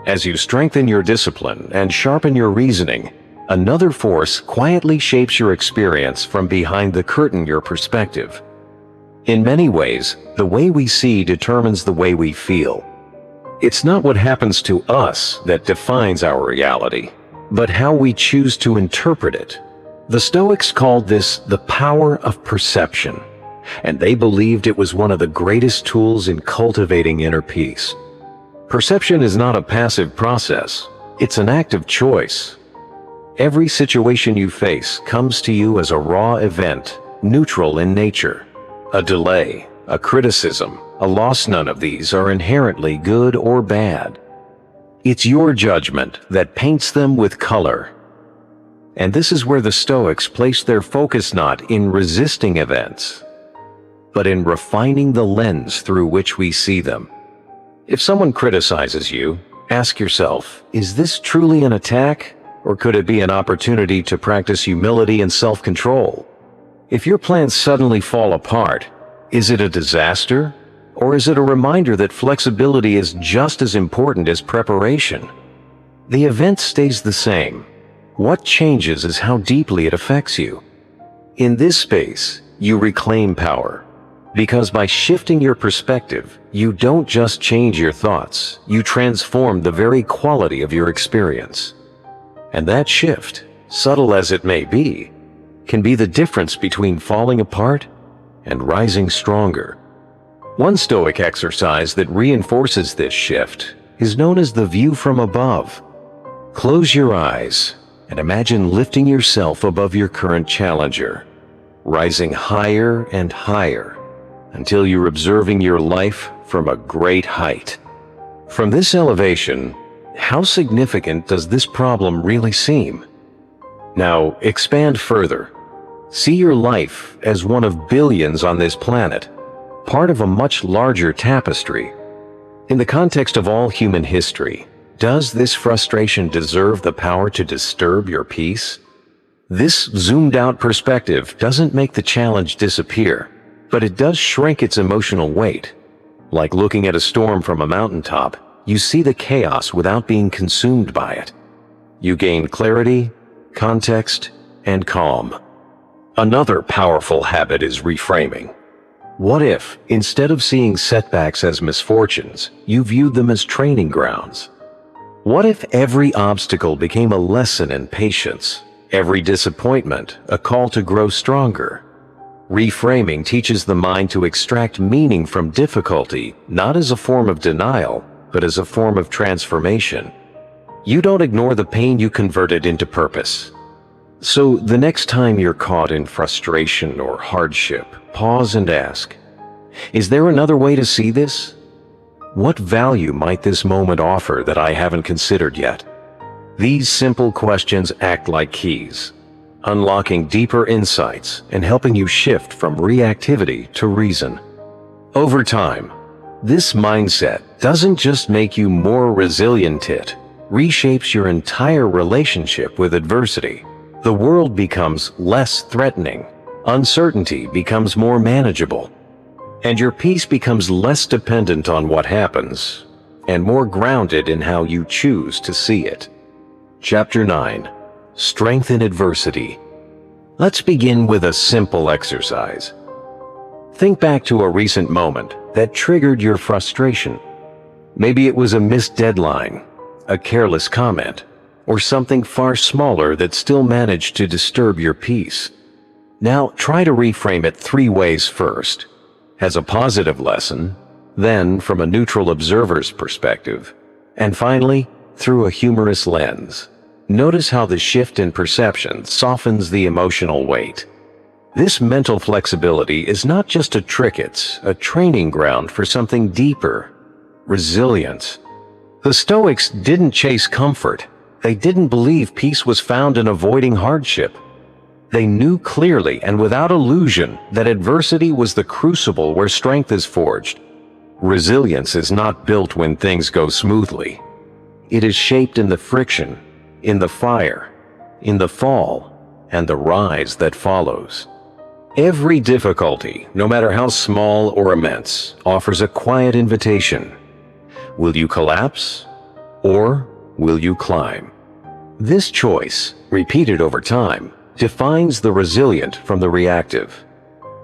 A: As you strengthen your discipline and sharpen your reasoning, another force quietly shapes your experience from behind the curtain: your perspective. In many ways, the way we see determines the way we feel. It's not what happens to us that defines our reality, but how we choose to interpret it. The Stoics called this the power of perception, and they believed it was one of the greatest tools in cultivating inner peace. Perception is not a passive process, it's an active choice. Every situation you face comes to you as a raw event, neutral in nature. A delay, a criticism, a loss, none of these are inherently good or bad. It's your judgment that paints them with color. And this is where the Stoics place their focus, not in resisting events, but in refining the lens through which we see them. If someone criticizes you, ask yourself, is this truly an attack? Or could it be an opportunity to practice humility and self-control? If your plans suddenly fall apart, is it a disaster? Or is it a reminder that flexibility is just as important as preparation? The event stays the same. What changes is how deeply it affects you. In this space, you reclaim power. Because by shifting your perspective, you don't just change your thoughts, you transform the very quality of your experience. And that shift, subtle as it may be, can be the difference between falling apart and rising stronger. One Stoic exercise that reinforces this shift is known as the view from above. Close your eyes and imagine lifting yourself above your current challenger, rising higher and higher until you're observing your life from a great height. From this elevation, how significant does this problem really seem? Now, expand further. See your life as one of billions on this planet, part of a much larger tapestry. In the context of all human history, does this frustration deserve the power to disturb your peace? This zoomed-out perspective doesn't make the challenge disappear, but it does shrink its emotional weight. Like looking at a storm from a mountaintop, you see the chaos without being consumed by it. You gain clarity, context, and calm. Another powerful habit is reframing. What if, instead of seeing setbacks as misfortunes, you viewed them as training grounds? What if every obstacle became a lesson in patience, every disappointment a call to grow stronger? Reframing teaches the mind to extract meaning from difficulty, not as a form of denial, but as a form of transformation. You don't ignore the pain, you convert it into purpose. So the next time you're caught in frustration or hardship, pause and ask, is there another way to see this? What value might this moment offer that I haven't considered yet? These simple questions act like keys, unlocking deeper insights and helping you shift from reactivity to reason. Over time, this mindset doesn't just make you more resilient, it reshapes your entire relationship with adversity. The world becomes less threatening, uncertainty becomes more manageable, and your peace becomes less dependent on what happens and more grounded in how you choose to see it. Chapter 9. Strength in Adversity. Let's begin with a simple exercise. Think back to a recent moment that triggered your frustration. Maybe it was a missed deadline, a careless comment, or something far smaller that still managed to disturb your peace. Now try to reframe it 3 ways. First, as a positive lesson, then from a neutral observer's perspective, and finally, through a humorous lens. Notice how the shift in perception softens the emotional weight. This mental flexibility is not just a trick, it's a training ground for something deeper: resilience. The Stoics didn't chase comfort. They didn't believe peace was found in avoiding hardship. They knew clearly and without illusion that adversity was the crucible where strength is forged. Resilience is not built when things go smoothly. It is shaped in the friction, in the fire, in the fall, and the rise that follows. Every difficulty, no matter how small or immense, offers a quiet invitation. Will you collapse, or will you climb? This choice, repeated over time, defines the resilient from the reactive.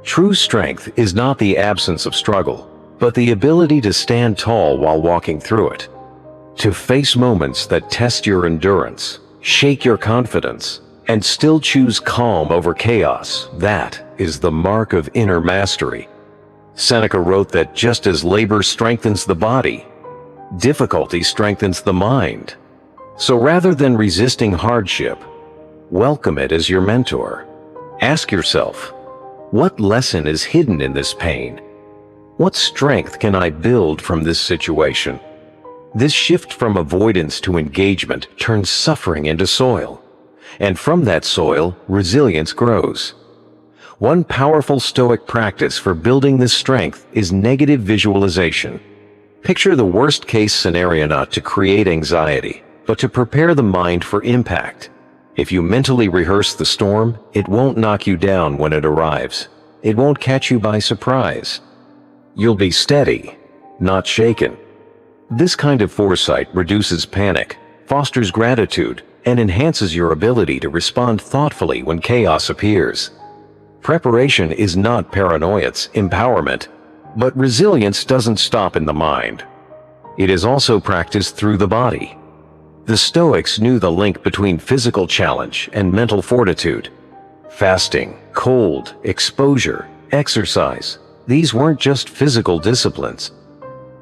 A: True strength is not the absence of struggle, but the ability to stand tall while walking through it. To face moments that test your endurance, shake your confidence, and still choose calm over chaos, that is the mark of inner mastery. Seneca wrote that just as labor strengthens the body, difficulty strengthens the mind. So rather than resisting hardship, welcome it as your mentor. Ask yourself, what lesson is hidden in this pain? What strength can I build from this situation? This shift from avoidance to engagement turns suffering into soil, and from that soil, resilience grows. One powerful Stoic practice for building this strength is negative visualization. Picture the worst-case scenario, not to create anxiety, but to prepare the mind for impact. If you mentally rehearse the storm, it won't knock you down when it arrives. It won't catch you by surprise. You'll be steady, not shaken. This kind of foresight reduces panic, fosters gratitude, and enhances your ability to respond thoughtfully when chaos appears. Preparation is not paranoia, it's empowerment. But resilience doesn't stop in the mind. It is also practiced through the body. The Stoics knew the link between physical challenge and mental fortitude. Fasting, cold, exposure, exercise, these weren't just physical disciplines.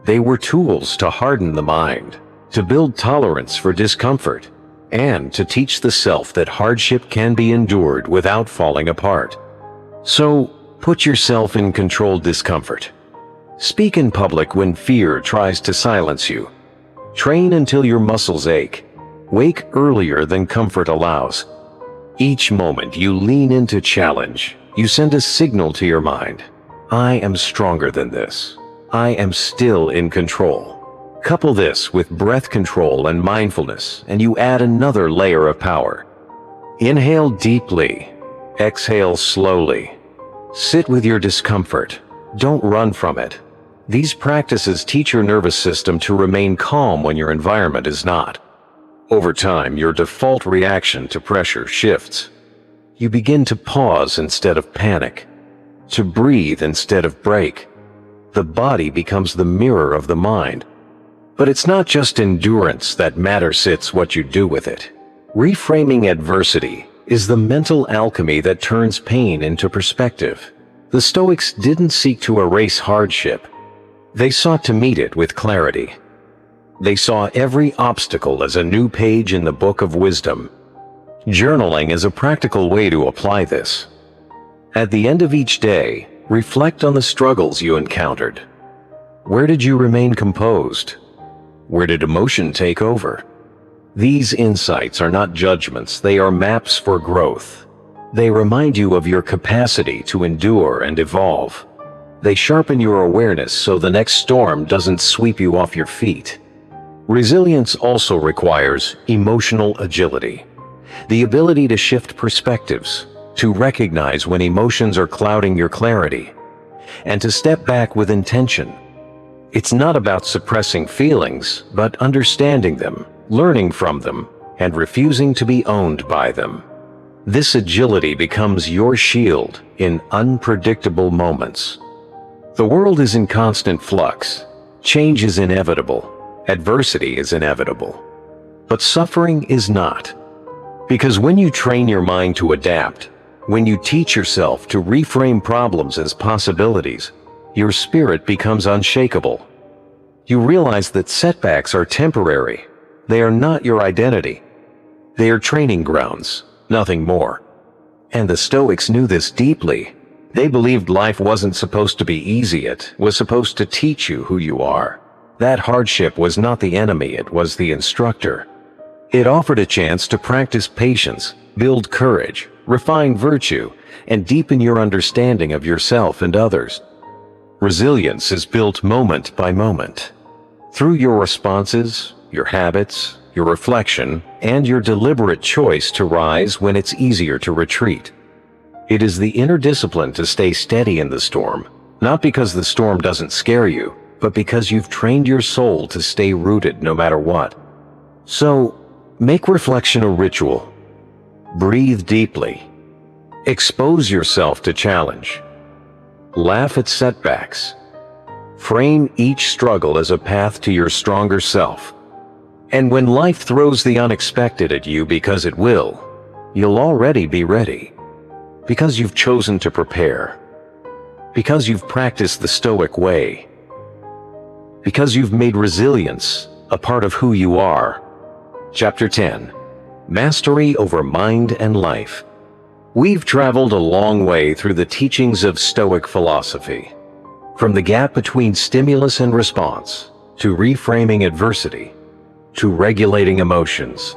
A: They were tools to harden the mind, to build tolerance for discomfort, and to teach the self that hardship can be endured without falling apart. So, put yourself in controlled discomfort. Speak in public when fear tries to silence you. Train until your muscles ache. Wake earlier than comfort allows. Each moment you lean into challenge, you send a signal to your mind. I am stronger than this. I am still in control. Couple this with breath control and mindfulness, and you add another layer of power. Inhale deeply. Exhale slowly. Sit with your discomfort. Don't run from it. These practices teach your nervous system to remain calm when your environment is not. Over time, your default reaction to pressure shifts. You begin to pause instead of panic, to breathe instead of break. The body becomes the mirror of the mind. But it's not just endurance that matters, it's what you do with it. Reframing adversity is the mental alchemy that turns pain into perspective. The Stoics didn't seek to erase hardship. They sought to meet it with clarity. They saw every obstacle as a new page in the book of wisdom. Journaling is a practical way to apply this. At the end of each day, reflect on the struggles you encountered. Where did you remain composed? Where did emotion take over? These insights are not judgments, they are maps for growth. They remind you of your capacity to endure and evolve. They sharpen your awareness so the next storm doesn't sweep you off your feet. Resilience also requires emotional agility. The ability to shift perspectives, to recognize when emotions are clouding your clarity, and to step back with intention. It's not about suppressing feelings, but understanding them, learning from them, and refusing to be owned by them. This agility becomes your shield in unpredictable moments. The world is in constant flux. Change is inevitable. Adversity is inevitable. But suffering is not. Because when you train your mind to adapt, when you teach yourself to reframe problems as possibilities, your spirit becomes unshakable. You realize that setbacks are temporary. They are not your identity. They are training grounds, nothing more. And the Stoics knew this deeply. They believed life wasn't supposed to be easy, it was supposed to teach you who you are. That hardship was not the enemy, it was the instructor. It offered a chance to practice patience, build courage, refine virtue, and deepen your understanding of yourself and others. Resilience is built moment by moment. Through your responses, your habits, your reflection, and your deliberate choice to rise when it's easier to retreat. It is the inner discipline to stay steady in the storm, not because the storm doesn't scare you, but because you've trained your soul to stay rooted no matter what. So, make reflection a ritual. Breathe deeply. Expose yourself to challenge. Laugh at setbacks. Frame each struggle as a path to your stronger self. And when life throws the unexpected at you, because it will, you'll already be ready. Because you've chosen to prepare. Because you've practiced the Stoic way. Because you've made resilience a part of who you are. Chapter 10. Mastery over Mind and Life. We've traveled a long way through the teachings of Stoic philosophy. From the gap between stimulus and response, to reframing adversity, to regulating emotions.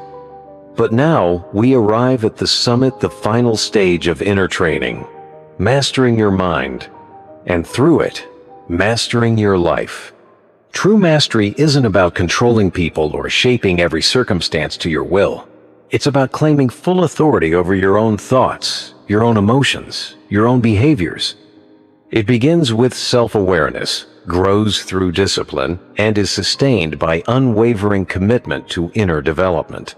A: But now we arrive at the summit, the final stage of inner training, mastering your mind, and through it, mastering your life. True mastery isn't about controlling people or shaping every circumstance to your will. It's about claiming full authority over your own thoughts, your own emotions, your own behaviors. It begins with self-awareness, grows through discipline, and is sustained by unwavering commitment to inner development.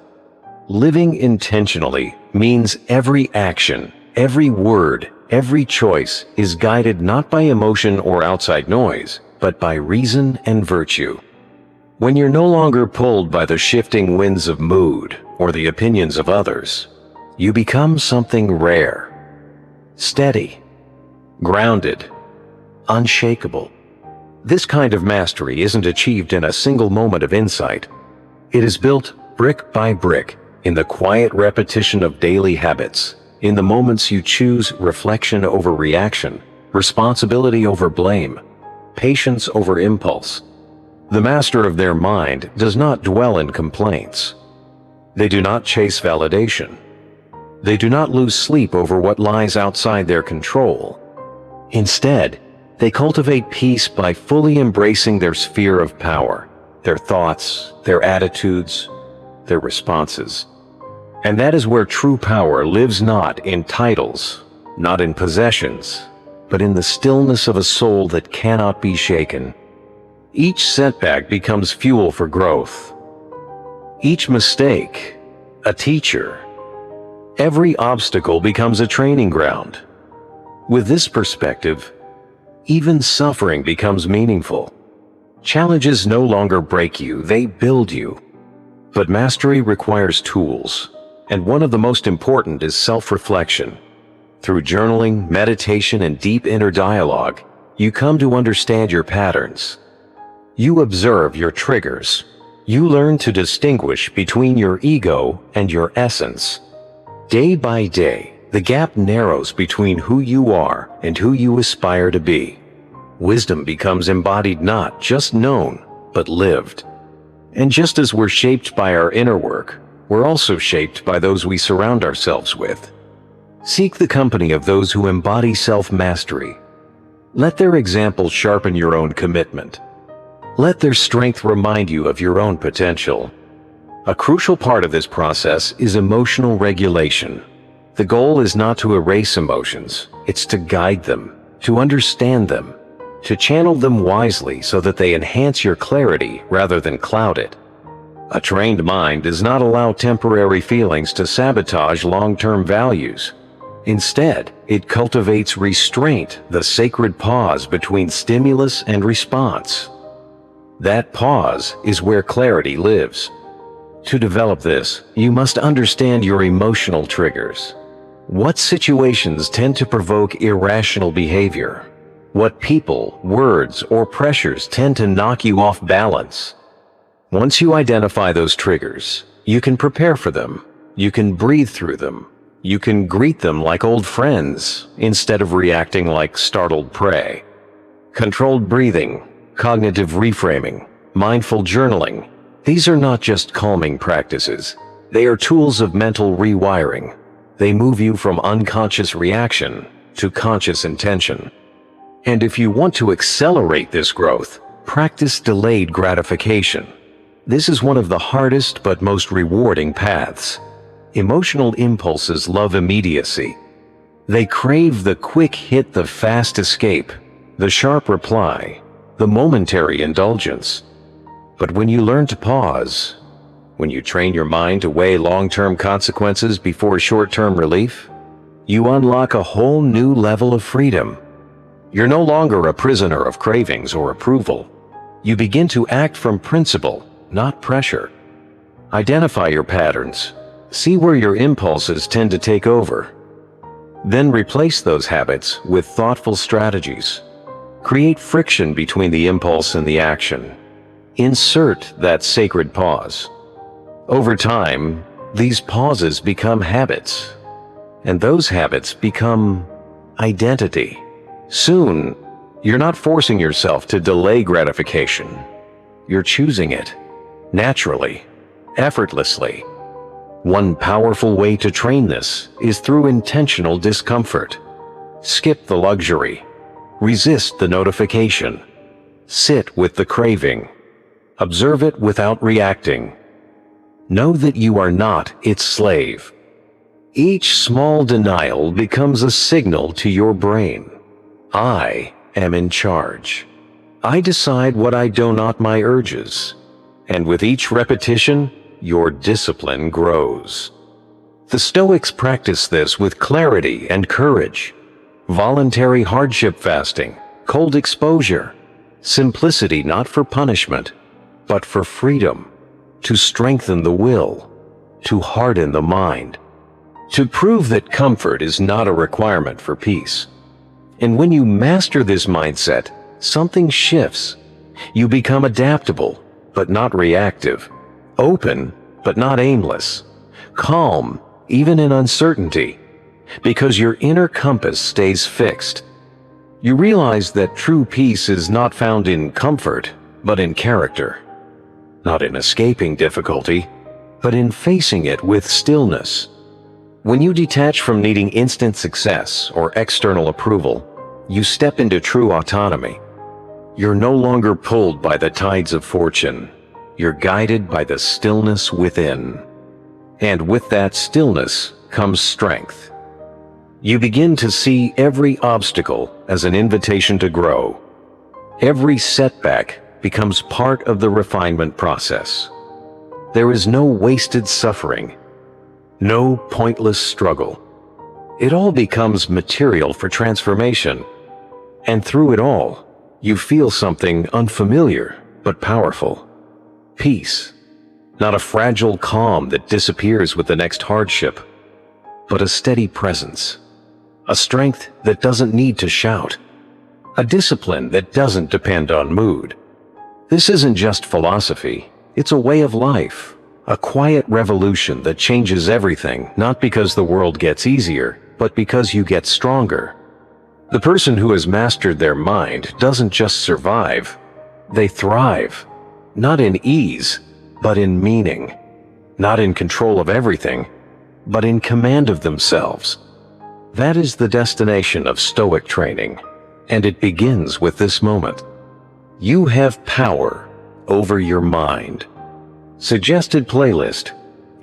A: Living intentionally means every action, every word, every choice is guided not by emotion or outside noise, but by reason and virtue. When you're no longer pulled by the shifting winds of mood or the opinions of others, you become something rare, steady, grounded, unshakable. This kind of mastery isn't achieved in a single moment of insight. It is built brick by brick in the quiet repetition of daily habits, in the moments you choose reflection over reaction, responsibility over blame, patience over impulse. The master of their mind does not dwell in complaints. They do not chase validation. They do not lose sleep over what lies outside their control. Instead, they cultivate peace by fully embracing their sphere of power, their thoughts, their attitudes, their responses. And that is where true power lives, not in titles, not in possessions, but in the stillness of a soul that cannot be shaken. Each setback becomes fuel for growth. Each mistake, a teacher. Every obstacle becomes a training ground. With this perspective, even suffering becomes meaningful. Challenges no longer break you, they build you. But mastery requires tools, and one of the most important is self-reflection. Through journaling, meditation, and deep inner dialogue, you come to understand your patterns. You observe your triggers. You learn to distinguish between your ego and your essence. Day by day, the gap narrows between who you are and who you aspire to be. Wisdom becomes embodied, not just known, but lived. And just as we're shaped by our inner work, we're also shaped by those we surround ourselves with. Seek the company of those who embody self-mastery. Let their example sharpen your own commitment. Let their strength remind you of your own potential. A crucial part of this process is emotional regulation. The goal is not to erase emotions, it's to guide them, to understand them, to channel them wisely so that they enhance your clarity rather than cloud it. A trained mind does not allow temporary feelings to sabotage long-term values. Instead, it cultivates restraint, the sacred pause between stimulus and response. That pause is where clarity lives. To develop this, you must understand your emotional triggers. What situations tend to provoke irrational behavior? What people, words, or pressures tend to knock you off balance? Once you identify those triggers, you can prepare for them. You can breathe through them. You can greet them like old friends instead of reacting like startled prey. Controlled breathing, cognitive reframing, mindful journaling. These are not just calming practices. They are tools of mental rewiring. They move you from unconscious reaction to conscious intention. And if you want to accelerate this growth, practice delayed gratification. This is one of the hardest but most rewarding paths. Emotional impulses love immediacy. They crave the quick hit, the fast escape, the sharp reply, the momentary indulgence. But when you learn to pause, when you train your mind to weigh long-term consequences before short-term relief, you unlock a whole new level of freedom. You're no longer a prisoner of cravings or approval. You begin to act from principle, not pressure. Identify your patterns. See where your impulses tend to take over. Then replace those habits with thoughtful strategies. Create friction between the impulse and the action. Insert that sacred pause. Over time, these pauses become habits, and those habits become identity. Soon, you're not forcing yourself to delay gratification. You're choosing it, naturally, effortlessly. One powerful way to train this is through intentional discomfort. Skip the luxury. Resist the notification. Sit with the craving. Observe it without reacting. Know that you are not its slave. Each small denial becomes a signal to your brain. I am in charge. I decide what I do, not my urges. And with each repetition, your discipline grows. The Stoics practice this with clarity and courage. Voluntary hardship fasting, cold exposure, simplicity not for punishment, but for freedom, to strengthen the will, to harden the mind, to prove that comfort is not a requirement for peace. And when you master this mindset, something shifts. You become adaptable, but not reactive, open, but not aimless, calm, even in uncertainty, because your inner compass stays fixed. You realize that true peace is not found in comfort, but in character. Not in escaping difficulty, but in facing it with stillness. When you detach from needing instant success or external approval, you step into true autonomy. You're no longer pulled by the tides of fortune. You're guided by the stillness within. And with that stillness comes strength. You begin to see every obstacle as an invitation to grow. Every setback becomes part of the refinement process. There is no wasted suffering, no pointless struggle. It all becomes material for transformation. And through it all, you feel something unfamiliar but powerful. Peace. Not a fragile calm that disappears with the next hardship, but a steady presence. A strength that doesn't need to shout. A discipline that doesn't depend on mood. This isn't just philosophy, it's a way of life. A quiet revolution that changes everything, not because the world gets easier, but because you get stronger. The person who has mastered their mind doesn't just survive, they thrive. Not in ease, but in meaning. Not in control of everything, but in command of themselves. That is the destination of Stoic training, and it begins with this moment. You have power over your mind. Suggested playlist: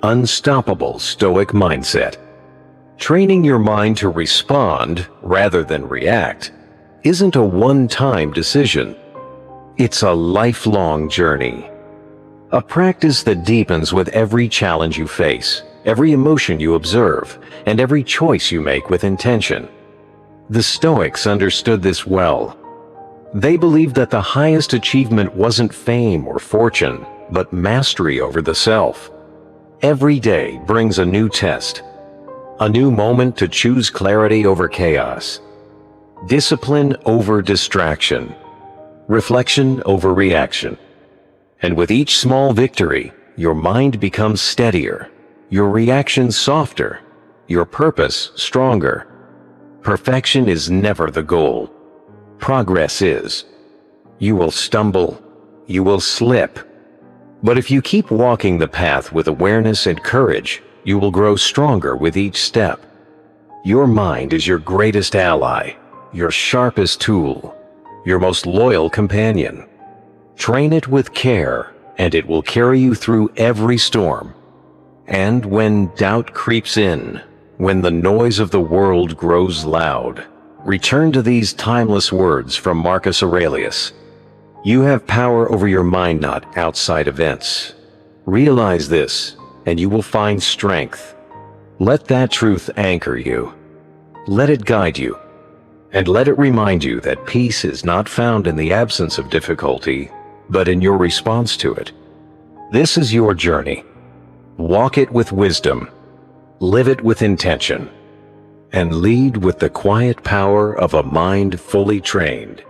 A: Unstoppable Stoic Mindset. Training your mind to respond rather than react isn't a one-time decision. It's a lifelong journey. A practice that deepens with every challenge you face, every emotion you observe, and every choice you make with intention. The Stoics understood this well. They believed that the highest achievement wasn't fame or fortune, but mastery over the self. Every day brings a new test, a new moment to choose clarity over chaos, discipline over distraction, reflection over reaction. And with each small victory, your mind becomes steadier, your reaction softer, your purpose stronger. Perfection is never the goal. Progress is. You will stumble, you will slip. But if you keep walking the path with awareness and courage, you will grow stronger with each step. Your mind is your greatest ally, your sharpest tool, your most loyal companion. Train it with care, and it will carry you through every storm. And when doubt creeps in, when the noise of the world grows loud, return to these timeless words from Marcus Aurelius. You have power over your mind, not outside events. Realize this, and you will find strength. Let that truth anchor you. Let it guide you. And let it remind you that peace is not found in the absence of difficulty, but in your response to it. This is your journey. Walk it with wisdom. Live it with intention. And lead with the quiet power of a mind fully trained.